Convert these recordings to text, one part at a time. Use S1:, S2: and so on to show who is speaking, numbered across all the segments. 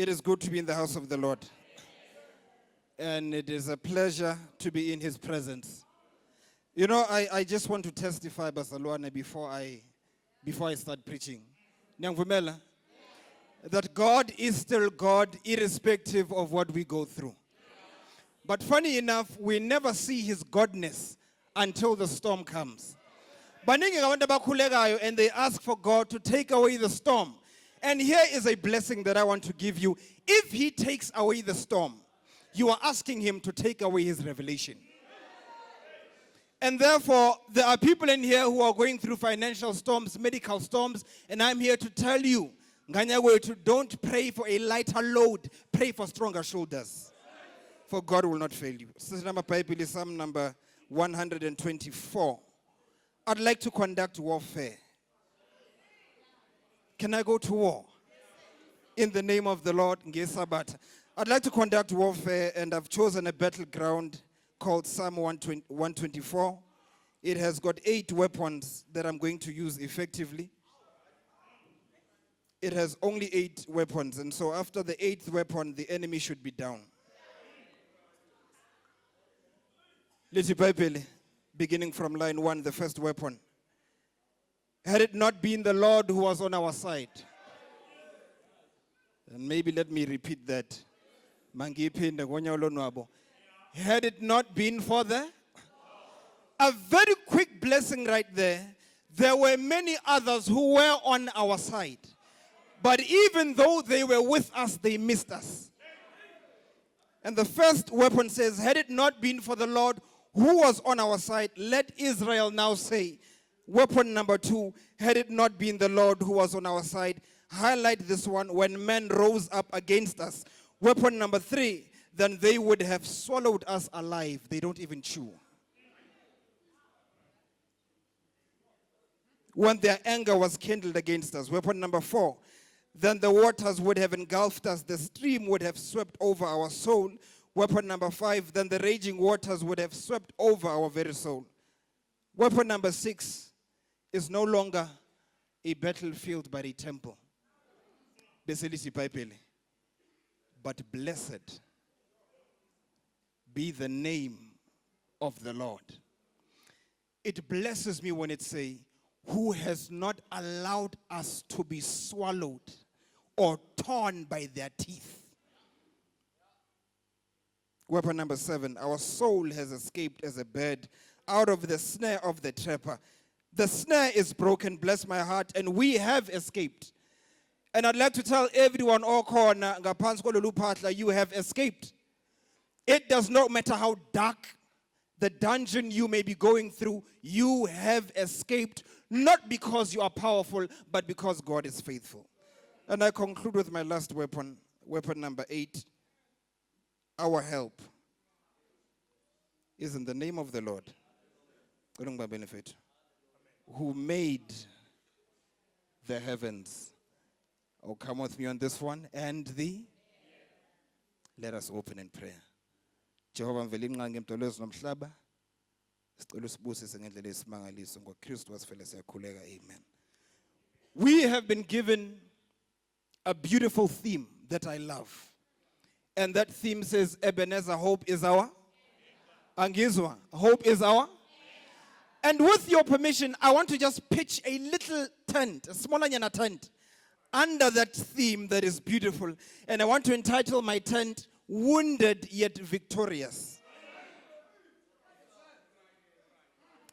S1: It is good to be in the house of the Lord. And it is a pleasure to be in his presence. You know, I just want to testify, Basalwane, before I start preaching. Nyangvumela, that God is still God, irrespective of what we go through. But funny enough, we never see his godness until the storm comes. And they ask for God to take away the storm. And here is a blessing that I want to give you. If he takes away the storm, you are asking him to take away his revelation. And therefore, there are people in here who are going through financial storms, medical storms, and I'm here to tell you, don't pray for a lighter load, pray for stronger shoulders. For God will not fail you. Psalm number 124. I'd like to conduct warfare. Can I go to war? In the name of the Lord, I'd like to conduct warfare, and I've chosen a battleground called Psalm 124. It has got 8 weapons that I'm going to use effectively. It has only 8 weapons, and so after the 8th weapon, the enemy should be down. Beginning from line 1, the first weapon. Had it not been the Lord who was on our side. And maybe let me repeat that. Had it not been for a very quick blessing right there, there were many others who were on our side. But even though they were with us, they missed us. And the first weapon says, had it not been for the Lord who was on our side, let Israel now say. Weapon number 2, had it not been the Lord who was on our side. Highlight this one, when men rose up against us. Weapon number 3, then they would have swallowed us alive. They don't even chew. When their anger was kindled against us. Weapon number 4, then the waters would have engulfed us. The stream would have swept over our soul. Weapon number 5, then the raging waters would have swept over our very soul. Weapon number 6 is no longer a battlefield but a temple. But blessed be the name of the Lord. It blesses me when it says, who has not allowed us to be swallowed or torn by their teeth. Weapon number 7, our soul has escaped as a bird out of the snare of the trapper. The snare is broken, bless my heart, and we have escaped. And I'd like to tell everyone, you have escaped. It does not matter how dark the dungeon you may be going through, you have escaped, not because you are powerful, but because God is faithful. And I conclude with my last weapon, weapon number 8. Our help is in the name of the Lord, who made the heavens. Oh, come with me on this one. And let us open in prayer. Jehovah mvelimnqa ngemtolozwe nomhlaba. Sicela usibusise ngendlela esimangaliso ngoKristu wasifela siyakhuleka. Amen. We have been given a beautiful theme that I love. And that theme says, Ebenezer, hope is our. Angizwa, hope is our. And with your permission, I want to just pitch a little tent, a smaller tent, under that theme that is beautiful. And I want to entitle my tent, Wounded Yet Victorious.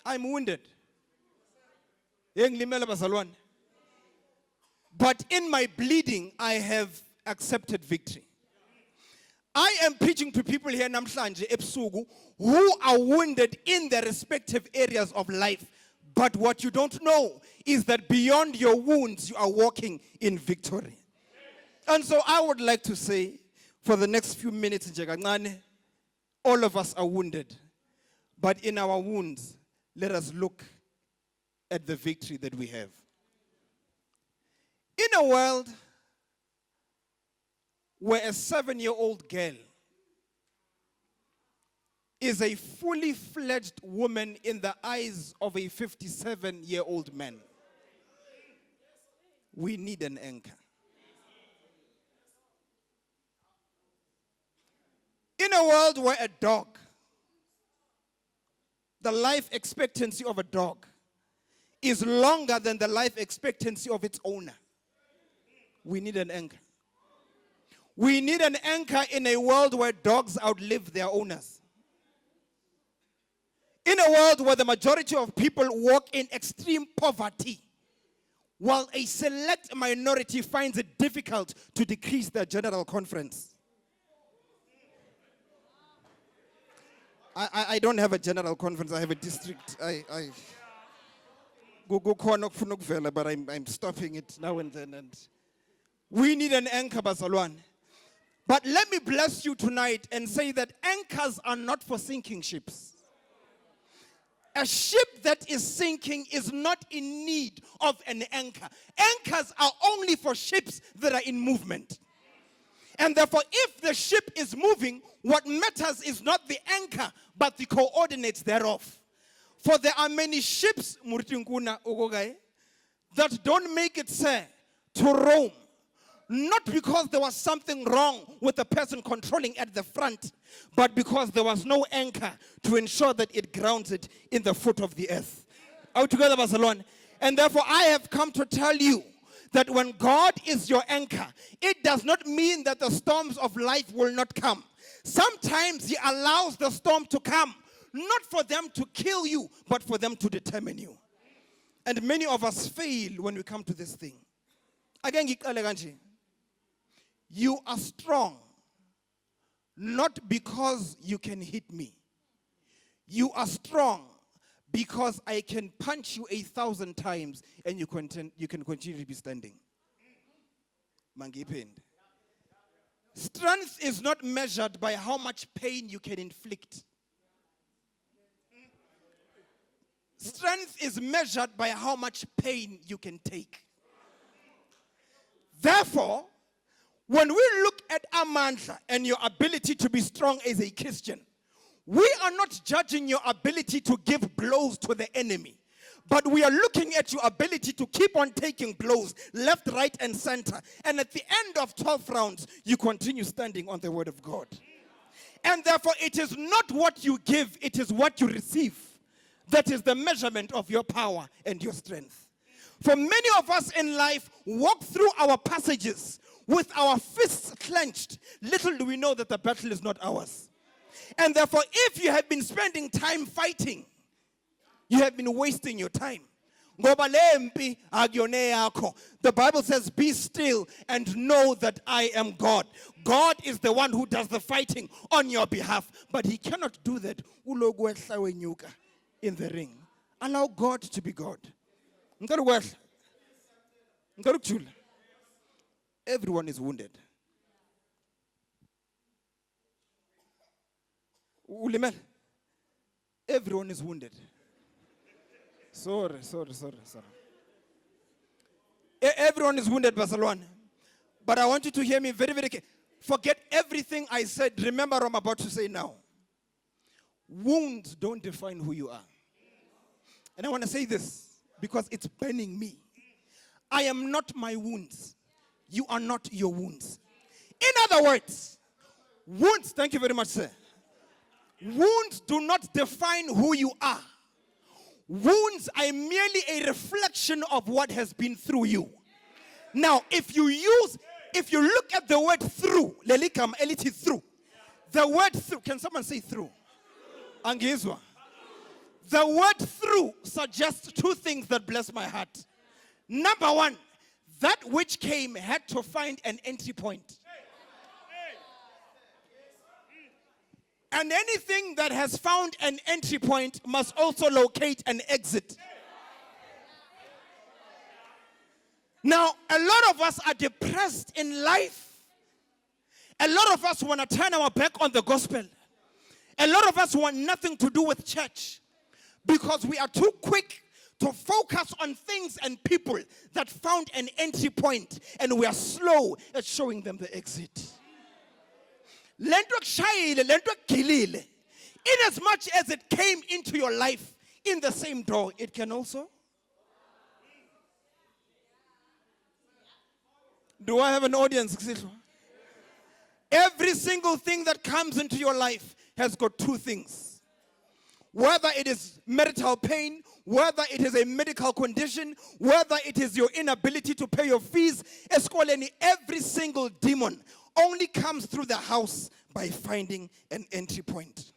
S1: I'm wounded. But in my bleeding, I have accepted victory. I am preaching to people here namhlanje ebusuku who are wounded in their respective areas of life. But what you don't know is that beyond your wounds, you are walking in victory. And so I would like to say, for the next few minutes, all of us are wounded. But in our wounds, let us look at the victory that we have. In a world where a 7-year-old girl is a fully fledged woman in the eyes of a 57-year-old man, we need an anchor. In a world where a dog, the life expectancy of a dog is longer than the life expectancy of its owner, we need an anchor. We need an anchor in a world where dogs outlive their owners. In a world where the majority of people walk in extreme poverty, while a select minority finds it difficult to decrease their general conference. I don't have a general conference, I have a district. But I'm stopping it now and then. And we need an anchor, Basalwan. But let me bless you tonight and say that anchors are not for sinking ships. A ship that is sinking is not in need of an anchor. Anchors are only for ships that are in movement. And therefore, if the ship is moving, what matters is not the anchor, but the coordinates thereof. For there are many ships, that don't make it, sir, to Rome. Not because there was something wrong with the person controlling at the front, but because there was no anchor to ensure that it grounds it in the foot of the earth. Are we together, Barcelona? And therefore, I have come to tell you that when God is your anchor, it does not mean that the storms of life will not come. Sometimes He allows the storm to come, not for them to kill you, but for them to determine you. And many of us fail when we come to this thing. Again, you are strong, not because you can hit me. You are strong because I can punch you 1,000 times and you can continue to be standing. Strength is not measured by how much pain you can inflict. Strength is measured by how much pain you can take. Therefore, when we look at amandla and your ability to be strong as a Christian, we are not judging your ability to give blows to the enemy, but we are looking at your ability to keep on taking blows left, right, and center. And at the end of 12 rounds, you continue standing on the word of God. And therefore, it is not what you give, it is what you receive. That is the measurement of your power and your strength. For many of us in life, walk through our passages with our fists clenched. Little do we know that the battle is not ours. And therefore, if you have been spending time fighting, you have been wasting your time. The Bible says, be still and know that I am God. God is the one who does the fighting on your behalf. But He cannot do that in the ring. Allow God to be God. Everyone is wounded. Everyone is wounded. Sorry. Everyone is wounded, Barcelona. But I want you to hear me very, very carefully. Forget everything I said. Remember what I'm about to say now. Wounds don't define who you are. And I want to say this because it's burning me. I am not my wounds. You are not your wounds. In other words, wounds, thank you very much, sir. Wounds do not define who you are. Wounds are merely a reflection of what has been through you. Now, if you look at the word through, through. The word through, can someone say through? Angizwa. The word through suggests two things that bless my heart. Number one, that which came had to find an entry point. And anything that has found an entry point must also locate an exit. Now, a lot of us are depressed in life. A lot of us want to turn our back on the gospel. A lot of us want nothing to do with church because we are too quick to focus on things and people that found an entry point, and we are slow at showing them the exit. In as much as it came into your life in the same door, it can also. Do I have an audience? Every single thing that comes into your life has got two things. Whether it is marital pain, whether it is a medical condition, whether it is your inability to pay your fees, every single demon only comes through the house by finding an entry point.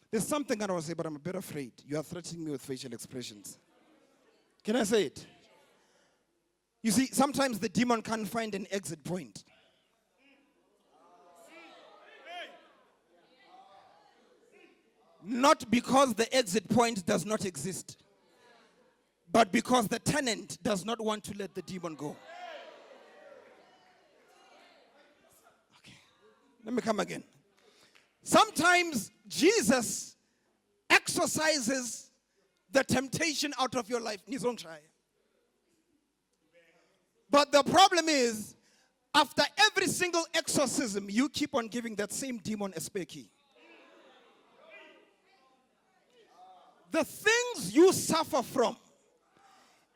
S1: There's something I don't want to say, but I'm a bit afraid. You are threatening me with facial expressions. Can I say it? You see, sometimes the demon can't find an exit point. Not because the exit point does not exist, but because the tenant does not want to let the demon go. Okay, let me come again. Sometimes Jesus exorcises the temptation out of your life. But the problem is, after every single exorcism, you keep on giving that same demon a spare key. The things you suffer from,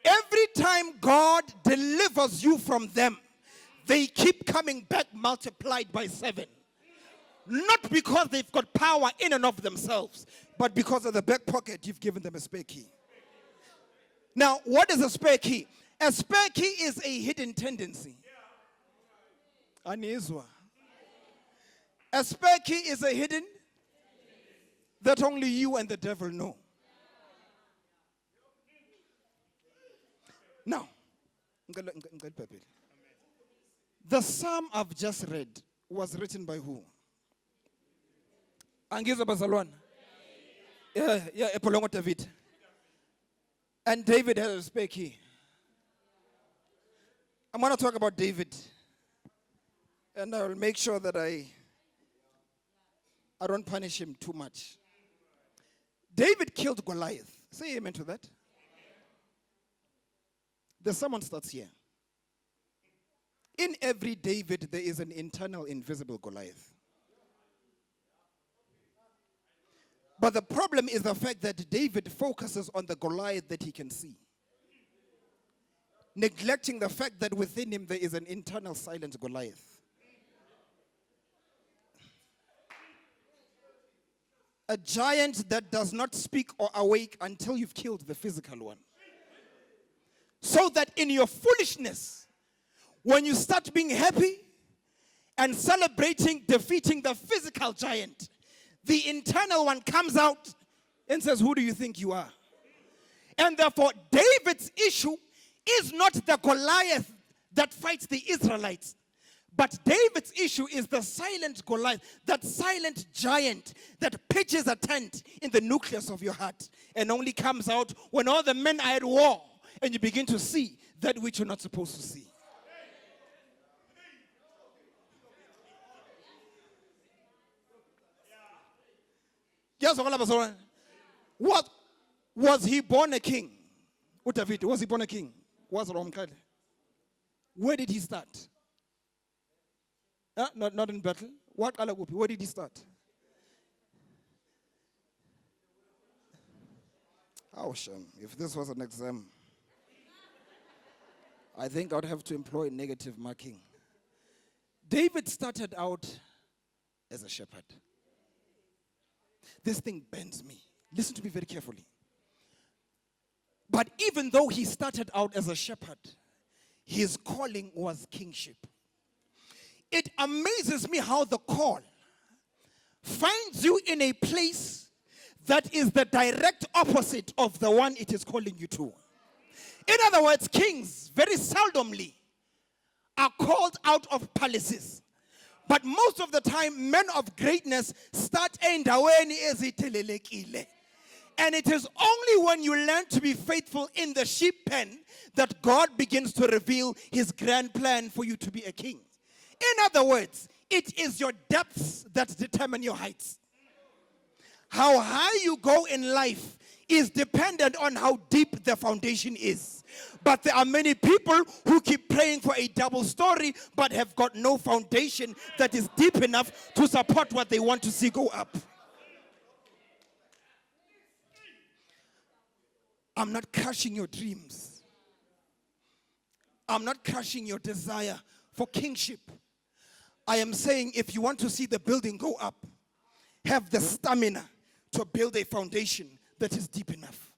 S1: every time God delivers you from them, they keep coming back multiplied by 7. Not because they've got power in and of themselves, but because of the back pocket, you've given them a spare key. Now, what is a spare key? A spare key is a hidden tendency. Anizwa. A spare key is a hidden that only you and the devil know. Now, the psalm I've just read was written by who? Angiza Bazalwan. Yeah, Epolongo David. And David had a spare key. I'm going to talk about David. And I will make sure that I don't punish him too much. David killed Goliath. Say amen to that. The sermon starts here. In every David, there is an internal, invisible Goliath. But the problem is the fact that David focuses on the Goliath that he can see, neglecting the fact that within him there is an internal, silent Goliath. A giant that does not speak or awake until you've killed the physical one. So that in your foolishness, when you start being happy and celebrating defeating the physical giant, the internal one comes out and says, who do you think you are? And therefore, David's issue is not the Goliath that fights the Israelites, but David's issue is the silent Goliath, that silent giant that pitches a tent in the nucleus of your heart and only comes out when all the men are at war. And you begin to see that which you're not supposed to see. Yes, what was he born a king? Was he born a king? Where did he start? Not in battle. Where did he start? Oh, shame. If this was an exam, I think I would have to employ negative marking. David started out as a shepherd. This thing bends me. Listen to me very carefully. But even though he started out as a shepherd, his calling was kingship. It amazes me how the call finds you in a place that is the direct opposite of the one it is calling you to. In other words, kings very seldomly are called out of palaces. But most of the time, men of greatness start endaweni ezitelelekile. And it is only when you learn to be faithful in the sheep pen that God begins to reveal his grand plan for you to be a king. In other words, it is your depths that determine your heights. How high you go in life is dependent on how deep the foundation is. But there are many people who keep praying for a double story but have got no foundation that is deep enough to support what they want to see go up. I'm not crushing your dreams. I'm not crushing your desire for kingship. I am saying if you want to see the building go up, have the stamina to build a foundation that is deep enough.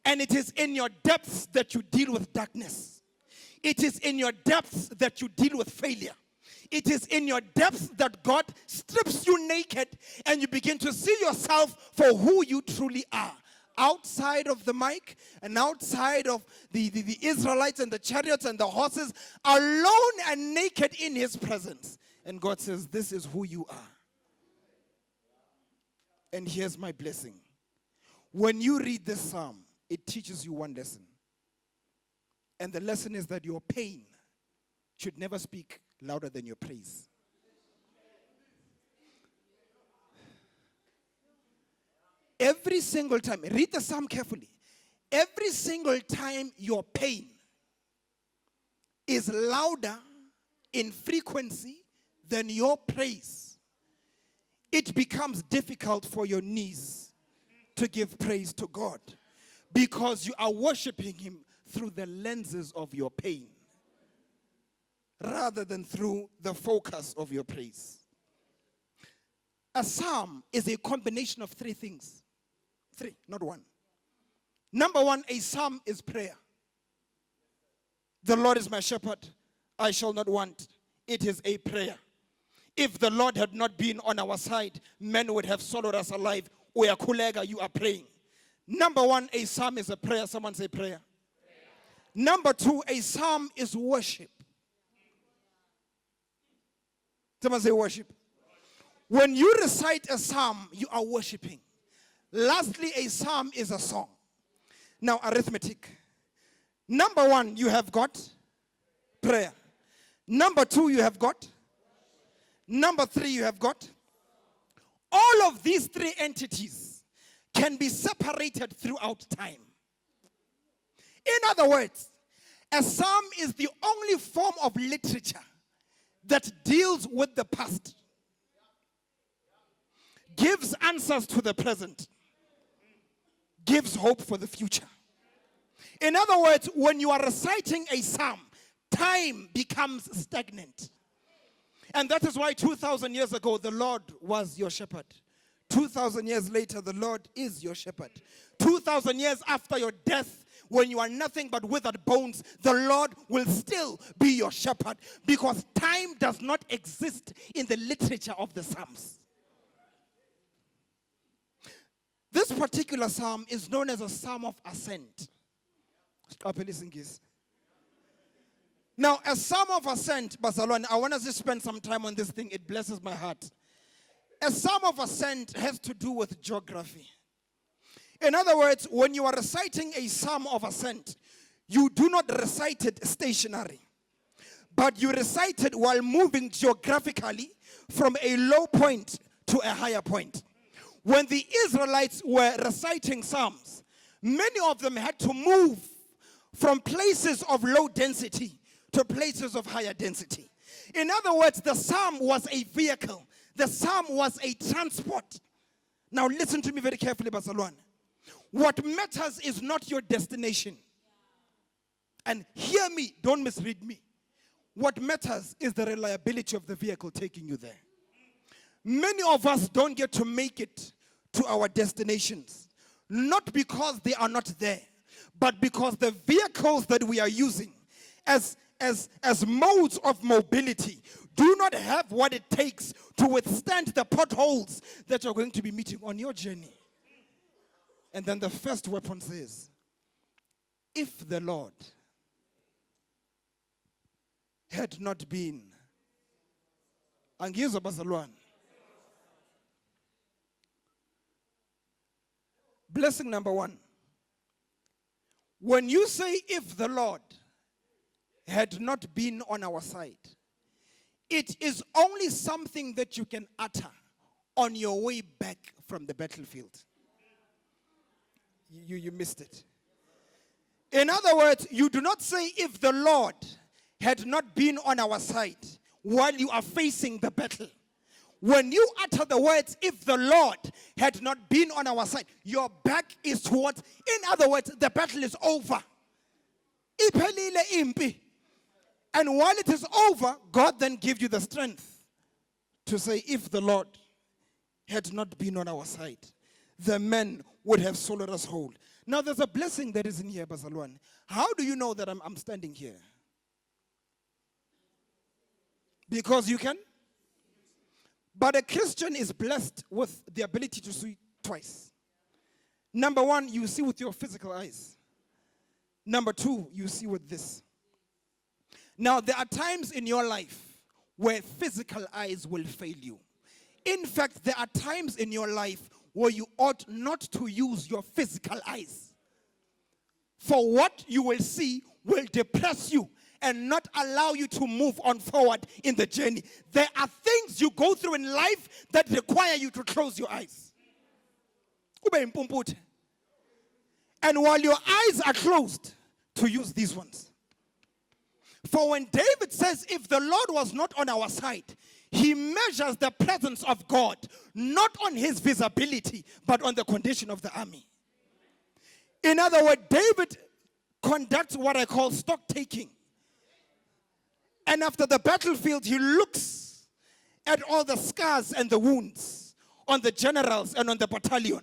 S1: And it is in your depths that you deal with darkness. It is in your depths that you deal with failure. It is in your depths that God strips you naked and you begin to see yourself for who you truly are. Outside of the mic and outside of the Israelites and the chariots and the horses, alone and naked in his presence. And God says, this is who you are. And here's my blessing. When you read this psalm, it teaches you one lesson. And the lesson is that your pain should never speak louder than your praise. Every single time, read the psalm carefully. Every single time your pain is louder in frequency than your praise, it becomes difficult for your knees to give praise to God, because you are worshiping him through the lenses of your pain rather than through the focus of your praise. A psalm is a combination of three things. Three, not one. Number one, a psalm is prayer. The Lord is my shepherd, I shall not want. It is a prayer. If the Lord had not been on our side, men would have swallowed us alive. Uyakulega, you are praying. Number one, a psalm is a prayer. Someone say prayer. Number two, a psalm is worship. Someone say worship. When you recite a psalm, you are worshiping. Lastly, a psalm is a song. Now, arithmetic. Number one, you have got prayer. Number two, you have got. Number three, you have got. All of these three entities can be separated throughout time. In other words, a psalm is the only form of literature that deals with the past, gives answers to the present, gives hope for the future. In other words, when you are reciting a psalm, time becomes stagnant. And that is why 2,000 years ago, the Lord was your shepherd. 2,000 years later, the Lord is your shepherd. 2,000 years after your death, when you are nothing but withered bones, the Lord will still be your shepherd, because time does not exist in the literature of the Psalms. This particular psalm is known as a psalm of ascent. Now, a psalm of ascent, Barcelona, I want us to spend some time on this thing. It blesses my heart. A psalm of ascent has to do with geography. In other words, when you are reciting a psalm of ascent, you do not recite it stationary, but you recite it while moving geographically from a low point to a higher point. When the Israelites were reciting psalms, many of them had to move from places of low density to places of higher density. In other words, the psalm was a vehicle. The psalm was a transport. Now listen to me very carefully, Barcelona. What matters is not your destination. And hear me, don't misread me. What matters is the reliability of the vehicle taking you there. Many of us don't get to make it to our destinations, not because they are not there, but because the vehicles that we are using as modes of mobility do not have what it takes to withstand the potholes that you're going to be meeting on your journey. And then the first weapon says, if the Lord had not been, Angizwa Bazalwane. Blessing number one. When you say, if the Lord had not been on our side, it is only something that you can utter on your way back from the battlefield. You missed it. In other words, you do not say, if the Lord had not been on our side while you are facing the battle. When you utter the words, if the Lord had not been on our side, your back is towards, in other words, the battle is over. Iphelile impi. And while it is over, God then gives you the strength to say, if the Lord had not been on our side, the men would have swallowed us whole. Now there's a blessing that is in here, Bazalwane. How do you know that I'm standing here? Because you can. But a Christian is blessed with the ability to see twice. Number one, you see with your physical eyes. Number two, you see with this. Now, there are times in your life where physical eyes will fail you. In fact, there are times in your life where you ought not to use your physical eyes. For what you will see will depress you and not allow you to move on forward in the journey. There are things you go through in life that require you to close your eyes. And while your eyes are closed, to use these ones. For when David says, if the Lord was not on our side, he measures the presence of God, not on his visibility, but on the condition of the army. In other words, David conducts what I call stock taking. And after the battlefield, he looks at all the scars and the wounds on the generals and on the battalion.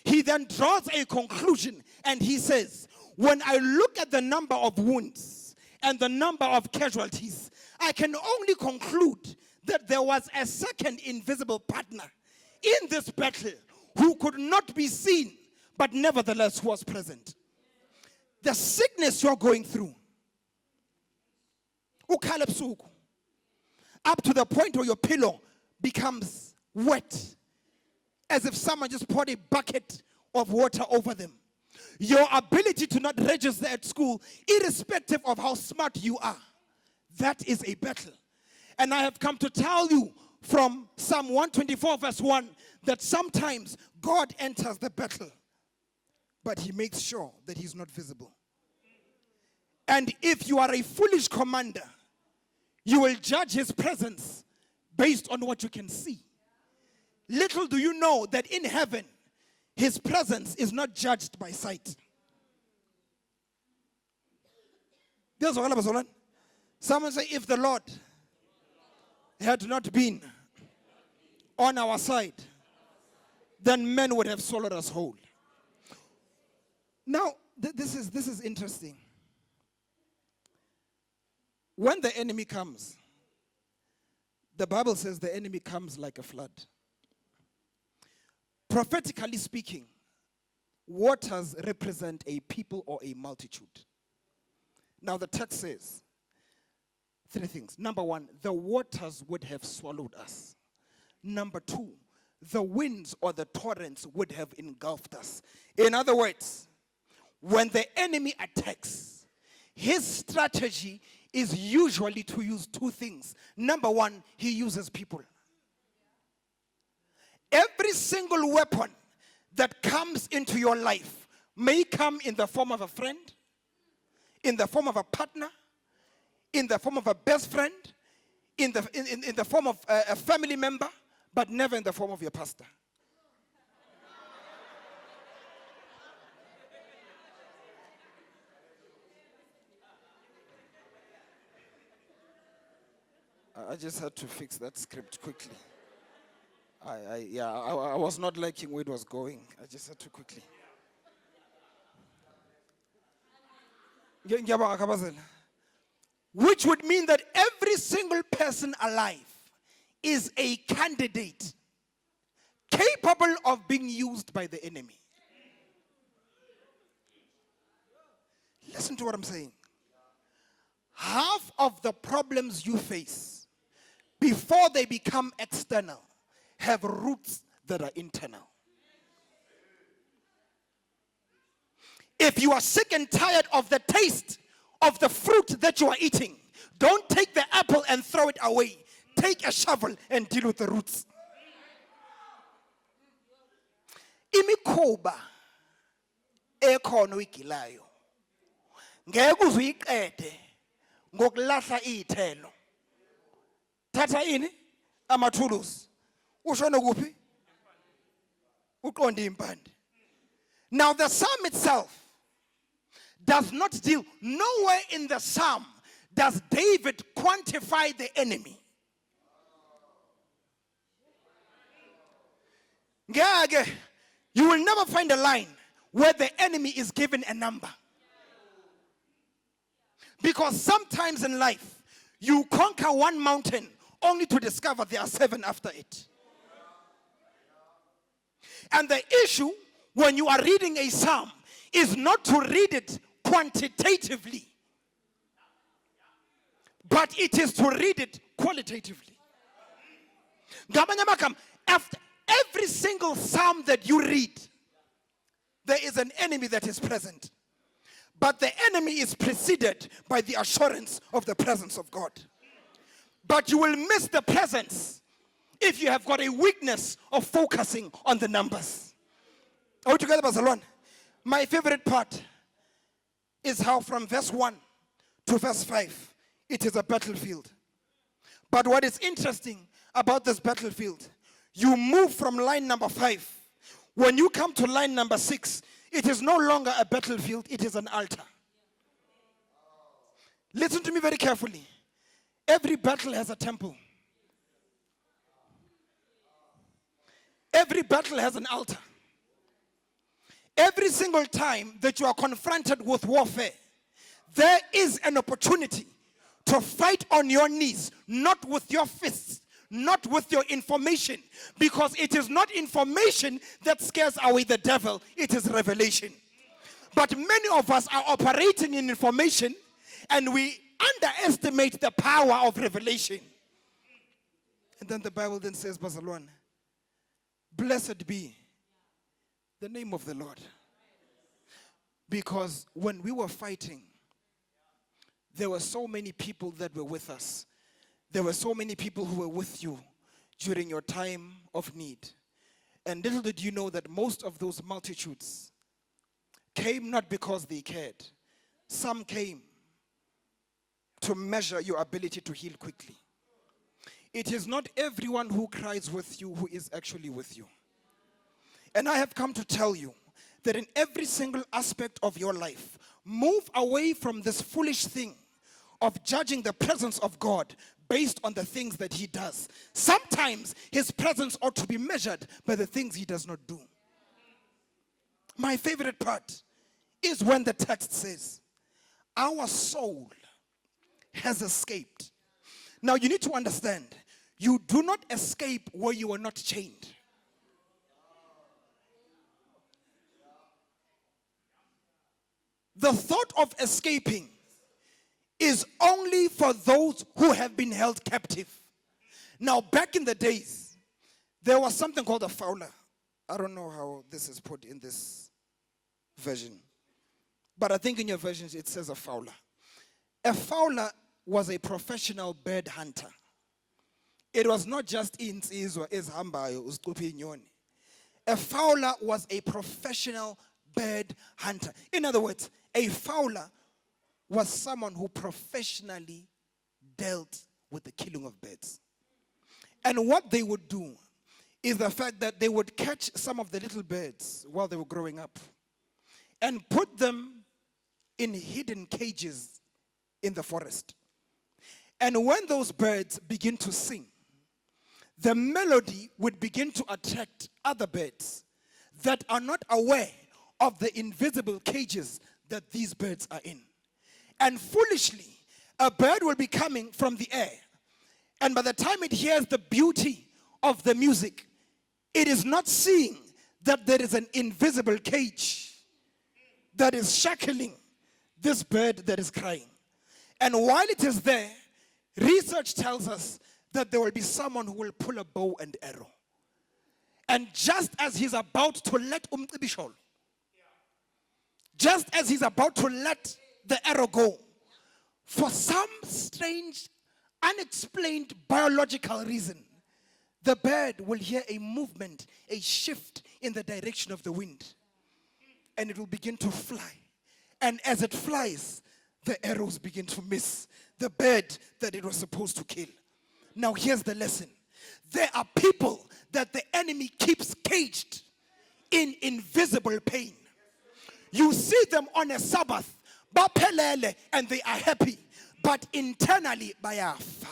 S1: He then draws a conclusion and he says, when I look at the number of wounds and the number of casualties, I can only conclude that there was a second invisible partner in this battle who could not be seen, but nevertheless was present. The sickness you're going through, up to the point where your pillow becomes wet, as if someone just poured a bucket of water over them. Your ability to not register at school, irrespective of how smart you are, that is a battle. And I have come to tell you from Psalm 124 verse 1 that sometimes God enters the battle, but he makes sure that he's not visible. And if you are a foolish commander, you will judge his presence based on what you can see. Little do you know that in heaven, his presence is not judged by sight. Someone say, if the Lord had not been on our side, then men would have swallowed us whole. Now, this is interesting. When the enemy comes, the Bible says the enemy comes like a flood. Prophetically speaking, waters represent a people or a multitude. Now the text says three things. Number one, the waters would have swallowed us. Number two, the winds or the torrents would have engulfed us. In other words, when the enemy attacks, his strategy is usually to use two things. Number one, he uses people. Every single weapon that comes into your life may come in the form of a friend, in the form of a partner, in the form of a best friend, in the form of a family member, but never in the form of your pastor. I just had to fix that script quickly. I was not liking where it was going. I just had to quickly. Which would mean that every single person alive is a candidate capable of being used by the enemy. Listen to what I'm saying. Half of the problems you face before they become external have roots that are internal. If you are sick and tired of the taste of the fruit that you are eating, don't take the apple and throw it away. Take a shovel and deal with the roots. Imikhoba ekhono igilayo ngeke uzuyiqede ngokulahla izithelo. Thatha ini amathulusi ushona kuphi uqonde impande. Now the psalm itself does not deal, nowhere in the psalm does David quantify the enemy. You will never find a line where the enemy is given a number. Because sometimes in life, you conquer one mountain only to discover there are 7 after it. And the issue when you are reading a psalm is not to read it quantitatively, but it is to read it qualitatively. After every single psalm that you read, there is an enemy that is present. But the enemy is preceded by the assurance of the presence of God. But you will miss the presence if you have got a weakness of focusing on the numbers. Are we together, Barcelona? My favorite part is how from verse 1 to verse 5, it is a battlefield. But what is interesting about this battlefield, you move from line number 5. When you come to line number 6, it is no longer a battlefield, it is an altar. Listen to me very carefully. Every battle has a temple. Every battle has an altar. Every single time that you are confronted with warfare, there is an opportunity to fight on your knees, not with your fists, not with your information, because it is not information that scares away the devil, it is revelation. But many of us are operating in information and we underestimate the power of revelation. And then the Bible then says, Barcelona, blessed be the name of the Lord. Because when we were fighting, there were so many people that were with us. There were so many people who were with you during your time of need. And little did you know that most of those multitudes came not because they cared. Some came to measure your ability to heal quickly. It is not everyone who cries with you who is actually with you. And I have come to tell you that in every single aspect of your life, move away from this foolish thing of judging the presence of God based on the things that he does. Sometimes his presence ought to be measured by the things he does not do. My favorite part is when the text says, our soul has escaped. Now you need to understand, you do not escape where you are not chained. The thought of escaping is only for those who have been held captive. Now, back in the days, there was something called a fowler. I don't know how this is put in this version, but I think in your versions it says a fowler. A fowler was a professional bird hunter. It was not just insizwa ezihambayo uziquphe inyoni. A fowler was a professional bird hunter. In other words, a fowler was someone who professionally dealt with the killing of birds. And what they would do is the fact that they would catch some of the little birds while they were growing up and put them in hidden cages in the forest. And when those birds begin to sing, the melody would begin to attract other birds that are not aware of the invisible cages that these birds are in. And foolishly, a bird will be coming from the air. And by the time it hears the beauty of the music, it is not seeing that there is an invisible cage that is shackling this bird that is crying. And while it is there, research tells us that there will be someone who will pull a bow and arrow. And just as he's about to let just as he's about to let the arrow go, for some strange, unexplained biological reason, the bird will hear a movement, a shift in the direction of the wind. And it will begin to fly. And as it flies, the arrows begin to miss the bird that it was supposed to kill. Now here's the lesson. There are people that the enemy keeps caged in invisible pain. You see them on a Sabbath, and they are happy, but internally, bayafa.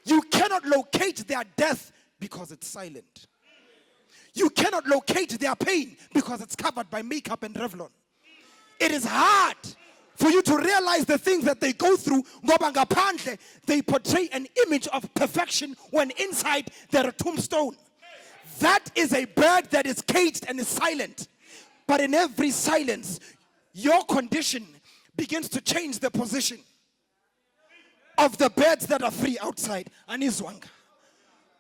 S1: You cannot locate their death because it's silent. You cannot locate their pain because it's covered by makeup and Revlon. It is hard for you to realize the things that they go through. Ngoba ngaphandle, they portray an image of perfection when inside they're a tombstone. That is a bird that is caged and is silent. But in every silence, your condition begins to change the position of the birds that are free outside. Anizwanga.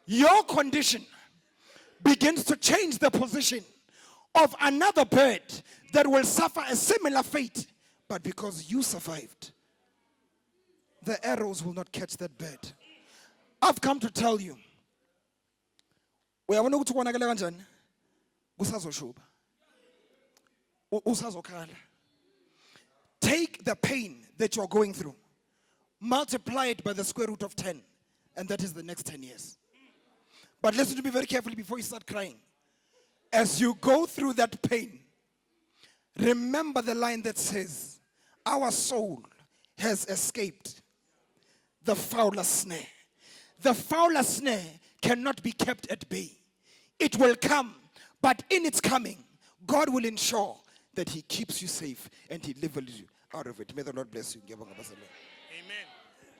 S1: Your condition begins to change the position of another bird that will suffer a similar fate. But because you survived, the arrows will not catch that bird. I've come to tell you, uyabona ukuthi konakala kanjani kusazoshuba usazokhala. Take the pain that you're going through, multiply it by the square root of 10, and that is the next 10 years. But listen to me very carefully before you start crying. As you go through that pain, remember the line that says, our soul has escaped the fowler snare. The fowler snare cannot be kept at bay. It will come, but in its coming, God will ensure that he keeps you safe and he delivers you out of it. May the Lord bless you.
S2: Amen.